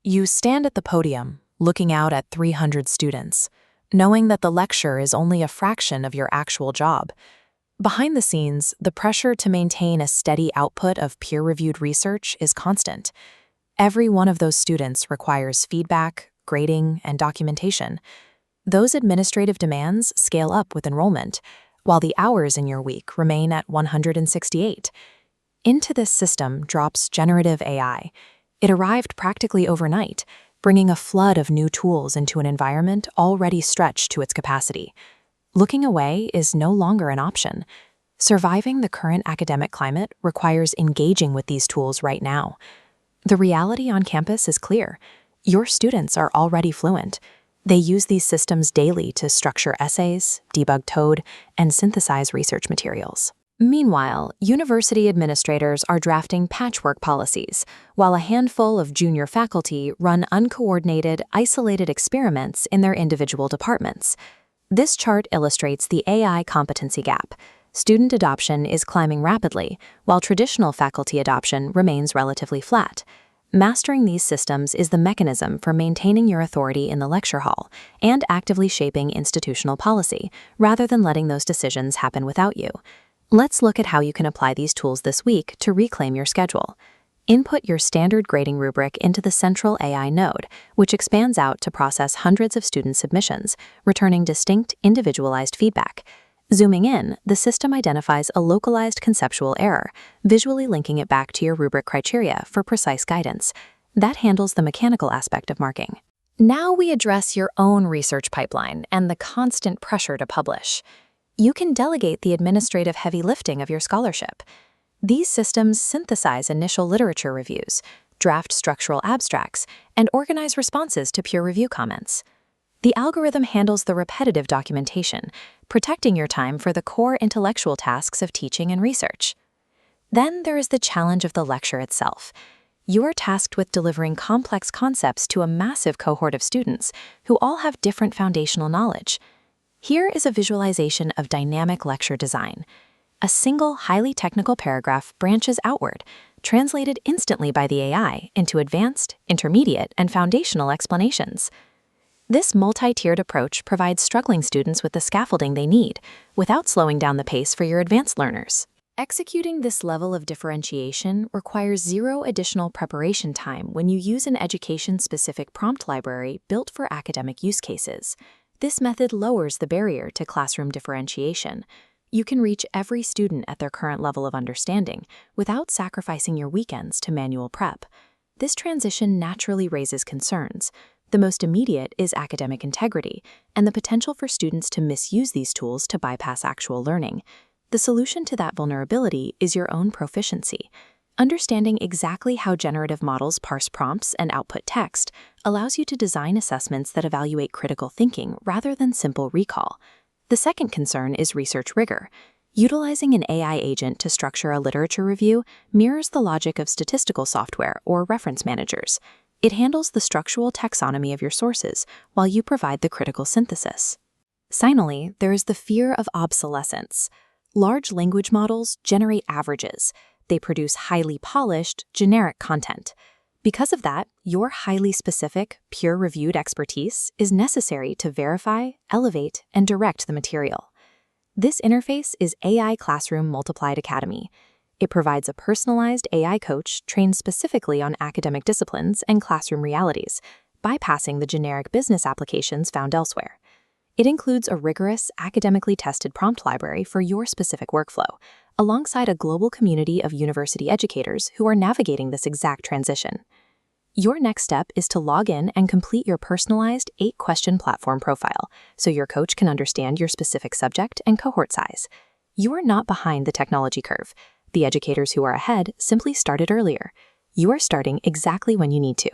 You stand at the podium, looking out at 300 students, knowing that the lecture is only a fraction of your actual job. Behind the scenes, the pressure to maintain a steady output of peer-reviewed research is constant. Every one of those students requires feedback, grading, and documentation. Those administrative demands scale up with enrollment, while the hours in your week remain at 168. Into this system drops generative AI. It arrived practically overnight, bringing a flood of new tools into an environment already stretched to its capacity. Looking away is no longer an option. Surviving the current academic climate requires engaging with these tools right now. The reality on campus is clear. Your students are already fluent. They use these systems daily to structure essays, debug code, and synthesize research materials. Meanwhile, university administrators are drafting patchwork policies, while a handful of junior faculty run uncoordinated, isolated experiments in their individual departments. This chart illustrates the AI competency gap. Student adoption is climbing rapidly, while traditional faculty adoption remains relatively flat. Mastering these systems is the mechanism for maintaining your authority in the lecture hall and actively shaping institutional policy, rather than letting those decisions happen without you. Let's look at how you can apply these tools this week to reclaim your schedule. Input your standard grading rubric into the central AI node, which expands out to process hundreds of student submissions, returning distinct, individualized feedback. Zooming in, the system identifies a localized conceptual error, visually linking it back to your rubric criteria for precise guidance. That handles the mechanical aspect of marking. Now we address your own research pipeline and the constant pressure to publish. You can delegate the administrative heavy lifting of your scholarship. These systems synthesize initial literature reviews, draft structural abstracts, and organize responses to peer review comments. The algorithm handles the repetitive documentation, protecting your time for the core intellectual tasks of teaching and research. Then there is the challenge of the lecture itself. You are tasked with delivering complex concepts to a massive cohort of students who all have different foundational knowledge. Here is a visualization of dynamic lecture design. A single, highly technical paragraph branches outward, translated instantly by the AI into advanced, intermediate, and foundational explanations. This multi-tiered approach provides struggling students with the scaffolding they need, without slowing down the pace for your advanced learners. Executing this level of differentiation requires zero additional preparation time when you use an education-specific prompt library built for academic use cases. This method lowers the barrier to classroom differentiation. You can reach every student at their current level of understanding without sacrificing your weekends to manual prep. This transition naturally raises concerns. The most immediate is academic integrity and the potential for students to misuse these tools to bypass actual learning. The solution to that vulnerability is your own proficiency. Understanding exactly how generative models parse prompts and output text allows you to design assessments that evaluate critical thinking rather than simple recall. The second concern is research rigor. Utilizing an AI agent to structure a literature review mirrors the logic of statistical software or reference managers. It handles the structural taxonomy of your sources while you provide the critical synthesis. Finally, there is the fear of obsolescence. Large language models generate averages. They produce highly polished, generic content. Because of that, your highly specific, peer-reviewed expertise is necessary to verify, elevate, and direct the material. This interface is AI Classroom Multiplied Academy. It provides a personalized AI coach trained specifically on academic disciplines and classroom realities, bypassing the generic business applications found elsewhere. It includes a rigorous, academically tested prompt library for your specific workflow, alongside a global community of university educators who are navigating this exact transition. Your next step is to log in and complete your personalized 8-question platform profile so your coach can understand your specific subject and cohort size. You are not behind the technology curve. The educators who are ahead simply started earlier. You are starting exactly when you need to.